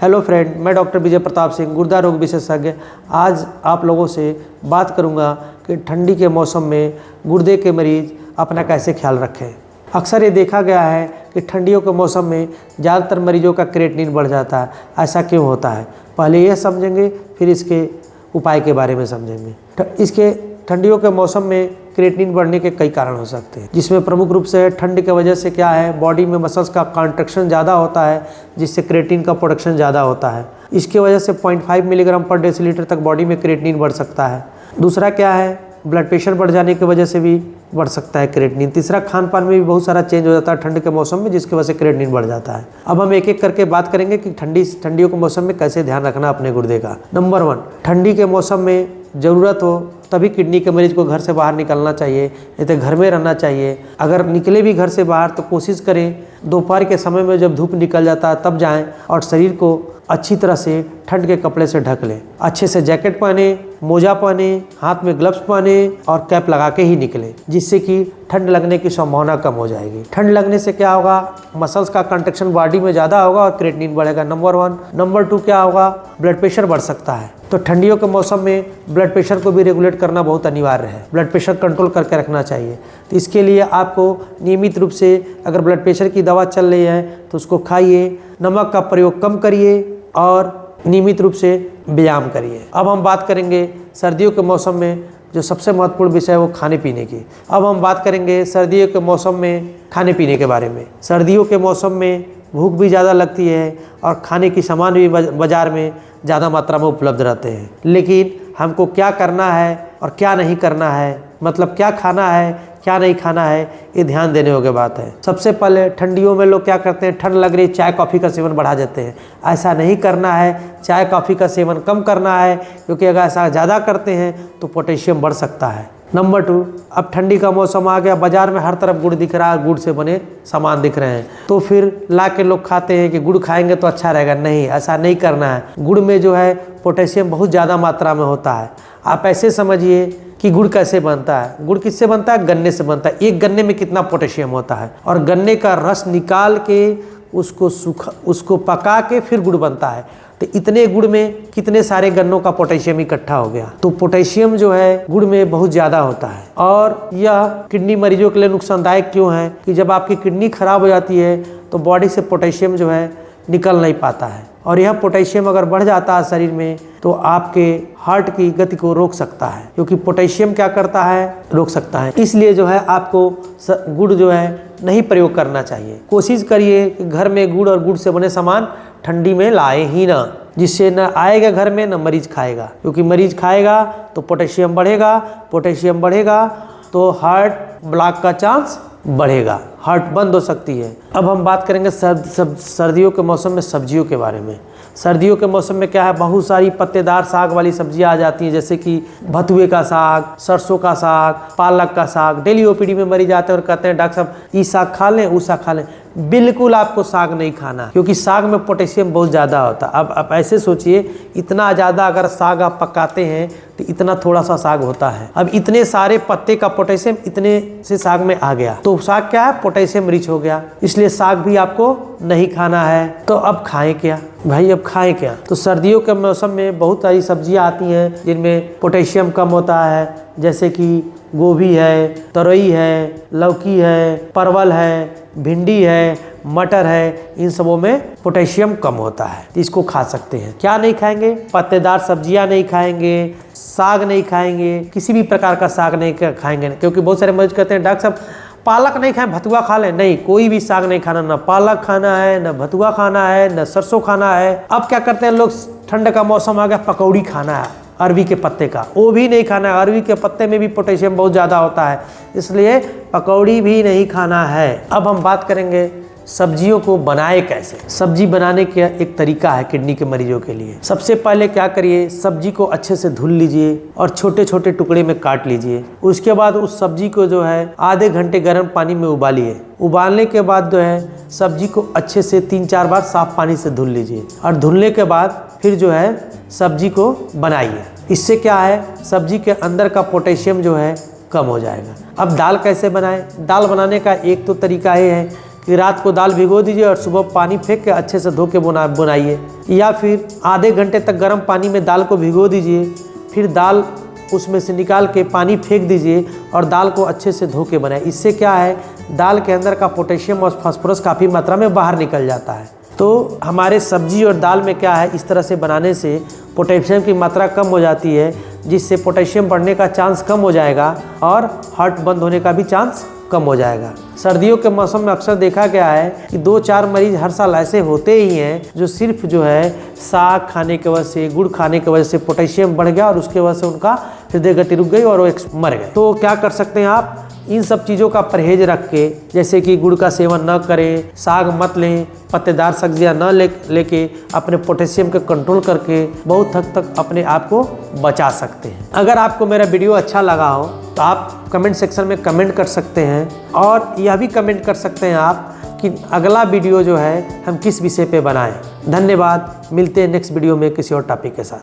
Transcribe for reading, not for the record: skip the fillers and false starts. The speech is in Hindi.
हेलो फ्रेंड, मैं डॉक्टर विजय प्रताप सिंह, गुर्दा रोग विशेषज्ञ। आज आप लोगों से बात करूंगा कि ठंडी के मौसम में गुर्दे के मरीज अपना कैसे ख्याल रखें। अक्सर ये देखा गया है कि ठंडियों के मौसम में ज़्यादातर मरीजों का क्रिएटिनिन बढ़ जाता है। ऐसा क्यों होता है, पहले यह समझेंगे, फिर इसके उपाय के बारे में समझेंगे। इसके ठंडियों के मौसम में क्रिएटिनिन बढ़ने के कई कारण हो सकते हैं, जिसमें प्रमुख रूप से ठंड की वजह से क्या है, बॉडी में मसल्स का कॉन्ट्रैक्शन ज़्यादा होता है, जिससे क्रिएटिनिन का प्रोडक्शन ज़्यादा होता है। इसकी वजह से 0.5 मिलीग्राम पर डेसीलीटर तक बॉडी में क्रिएटिनिन बढ़ सकता है। दूसरा क्या है, ब्लड प्रेशर बढ़ जाने की वजह से भी बढ़ सकता है क्रिएटिनिन। तीसरा, खान पान में भी बहुत सारा चेंज हो जाता है ठंड के मौसम में, जिसकी वजह से क्रिएटिनिन बढ़ जाता है। अब हम एक एक करके बात करेंगे कि ठंडियों के मौसम में कैसे ध्यान रखना अपने गुर्दे का। नंबर 1, ठंडी के मौसम में ज़रूरत हो तभी किडनी के मरीज को घर से बाहर निकलना चाहिए, नहीं तो घर में रहना चाहिए। अगर निकले भी घर से बाहर तो कोशिश करें दोपहर के समय में जब धूप निकल जाता है तब जाएं, और शरीर को अच्छी तरह से ठंड के कपड़े से ढक लें। अच्छे से जैकेट पहने, मोजा पहने, हाथ में ग्लव्स पहने और कैप लगा के ही निकले, जिससे कि ठंड लगने की संभावना कम हो जाएगी। ठंड लगने से क्या होगा, मसल्स का कंट्रैक्शन बॉडी में ज़्यादा होगा और क्रिएटिनिन बढ़ेगा, नंबर 1। नंबर 2 क्या होगा, ब्लड प्रेशर बढ़ सकता है। तो ठंडियों के मौसम में ब्लड प्रेशर को भी रेगुलेट करना बहुत अनिवार्य है। ब्लड प्रेशर कंट्रोल करके रखना चाहिए। तो इसके लिए आपको नियमित रूप से, अगर ब्लड प्रेशर की दवा चल रही है तो उसको खाइए, नमक का प्रयोग कम करिए और नियमित रूप से व्यायाम करिए। अब हम बात करेंगे सर्दियों के मौसम में जो सबसे महत्वपूर्ण विषय है वो खाने पीने की। अब हम बात करेंगे सर्दियों के मौसम में खाने पीने के बारे में। सर्दियों के मौसम में भूख भी ज़्यादा लगती है और खाने की सामान भी बाज़ार में ज़्यादा मात्रा में उपलब्ध रहते हैं। लेकिन हमको क्या करना है और क्या नहीं करना है, मतलब क्या खाना है क्या नहीं खाना है, ये ध्यान देने योग्य बात है। सबसे पहले ठंडियों में लोग क्या करते हैं, ठंड लग रही है चाय कॉफ़ी का सेवन बढ़ा देते हैं। ऐसा नहीं करना है, चाय कॉफ़ी का सेवन कम करना है, क्योंकि अगर ऐसा ज़्यादा करते हैं तो पोटेशियम बढ़ सकता है। नंबर 2, अब ठंडी का मौसम आ गया, बाजार में हर तरफ गुड़ दिख रहा है, गुड़ से बने सामान दिख रहे हैं, तो फिर ला के लोग खाते हैं कि गुड़ खाएंगे तो अच्छा रहेगा। नहीं, ऐसा नहीं करना है। गुड़ में जो है पोटेशियम बहुत ज़्यादा मात्रा में होता है। आप ऐसे समझिए कि गुड़ कैसे बनता है। गुड़ किससे बनता है, गन्ने से बनता है। एक गन्ने में कितना पोटेशियम होता है, और गन्ने का रस निकाल के उसको पका के फिर गुड़ बनता है। तो इतने गुड़ में कितने सारे गन्नों का पोटेशियम इकट्ठा हो गया। तो पोटेशियम जो है गुड़ में बहुत ज़्यादा होता है, और यह किडनी मरीजों के लिए नुकसानदायक क्यों है कि जब आपकी किडनी खराब हो जाती है तो बॉडी से पोटेशियम जो है निकल नहीं पाता है, और यह पोटेशियम अगर बढ़ जाता है शरीर में तो आपके हार्ट की गति को रोक सकता है, क्योंकि पोटेशियम क्या करता है, रोक सकता है। इसलिए जो है आपको गुड़ जो है नहीं प्रयोग करना चाहिए। कोशिश करिए कि घर में गुड़ और गुड़ से बने सामान ठंडी में लाए ही ना, जिससे न आएगा घर में न मरीज खाएगा, क्योंकि मरीज खाएगा तो पोटेशियम बढ़ेगा, पोटेशियम बढ़ेगा तो हार्ट ब्लॉक का चांस बढ़ेगा, हार्ट बंद हो सकती है। अब हम बात करेंगे सर्दियों के मौसम में सब्जियों के बारे में। सर्दियों के मौसम में क्या है, बहुत सारी पत्तेदार साग वाली सब्जियां आ जाती हैं, जैसे कि भतुए का साग, सरसों का साग, पालक का साग। डेली ओपीडी में मरीज आते हैं और कहते हैं डॉक्टर साहब ये साग खा लें, वो साग खा लें। बिल्कुल आपको साग नहीं खाना, क्योंकि साग में पोटेशियम बहुत ज़्यादा होता है। अब आप ऐसे सोचिए, इतना ज़्यादा अगर साग आप पकाते हैं तो इतना थोड़ा सा साग होता है। अब इतने सारे पत्ते का पोटेशियम इतने से साग में आ गया, तो साग क्या है, पोटेशियम रिच हो गया। इसलिए साग भी आपको नहीं खाना है। तो अब खाएं क्या भाई, अब खाएं क्या? तो सर्दियों के मौसम में बहुत सारी सब्जियां आती हैं जिनमें पोटेशियम कम होता है, जैसे कि गोभी है, तरोई है, लौकी है, परवल है, भिंडी है, मटर है। इन सबों में पोटेशियम कम होता है, तो इसको खा सकते हैं। क्या नहीं खाएंगे, पत्तेदार सब्जियां नहीं खाएंगे, साग नहीं खाएंगे, किसी भी प्रकार का साग नहीं खाएंगे, क्योंकि बहुत सारे मरीज कहते हैं डॉक्टर साहब पालक नहीं खाएं, भतुआ खा लें। नहीं, कोई भी साग नहीं खाना, ना पालक खाना है, ना भतुआ खाना है, ना सरसों खाना है। अब क्या करते हैं लोग, ठंड का मौसम आ गया, पकौड़ी खाना है अरवी के पत्ते का, वो भी नहीं खाना है। अरवी के पत्ते में भी पोटेशियम बहुत ज़्यादा होता है, इसलिए पकौड़ी भी नहीं खाना है। अब हम बात करेंगे सब्जियों को बनाए कैसे। सब्जी बनाने का एक तरीका है किडनी के मरीजों के लिए। सबसे पहले क्या करिए, सब्जी को अच्छे से धुल लीजिए और छोटे छोटे टुकड़े में काट लीजिए। उसके बाद उस सब्जी को जो है आधे घंटे गर्म पानी में उबालिए। उबालने के बाद जो है सब्जी को अच्छे से 3-4 बार साफ पानी से धुल लीजिए, और धुलने के बाद फिर जो है सब्जी को बनाइए। इससे क्या है, सब्जी के अंदर का पोटेशियम जो है कम हो जाएगा। अब दाल कैसे बनाएं? दाल बनाने का एक तो तरीका ये है कि रात को दाल भिगो दीजिए और सुबह पानी फेंक के अच्छे से धो के बनाइए, या फिर आधे घंटे तक गर्म पानी में दाल को भिगो दीजिए, फिर दाल उसमें से निकाल के पानी फेंक दीजिए और दाल को अच्छे से धो के बनाए। इससे क्या है, दाल के अंदर का पोटेशियम और फास्फोरस काफ़ी मात्रा में बाहर निकल जाता है। तो हमारे सब्जी और दाल में क्या है, इस तरह से बनाने से पोटेशियम की मात्रा कम हो जाती है, जिससे पोटेशियम बढ़ने का चांस कम हो जाएगा और हार्ट बंद होने का भी चांस कम हो जाएगा। सर्दियों के मौसम में अक्सर देखा गया है कि 2-4 मरीज हर साल ऐसे होते ही हैं जो सिर्फ जो है साग खाने की वजह से, गुड़ खाने की वजह से पोटेशियम बढ़ गया और उसके वजह से उनका हृदय गति रुक गई और वो मर गए। तो क्या कर सकते हैं आप, इन सब चीज़ों का परहेज रख के, जैसे कि गुड़ का सेवन न करें, साग मत लें, पत्तेदार सब्जियां न लेके अपने पोटेशियम को कंट्रोल करके बहुत हद तक अपने आप को बचा सकते हैं। अगर आपको मेरा वीडियो अच्छा लगा हो तो आप कमेंट सेक्शन में कमेंट कर सकते हैं और यह भी कमेंट कर सकते हैं आप कि अगला वीडियो जो है हम किस विषय पे बनाएं। धन्यवाद, मिलते हैं नेक्स्ट वीडियो में किसी और टॉपिक के साथ।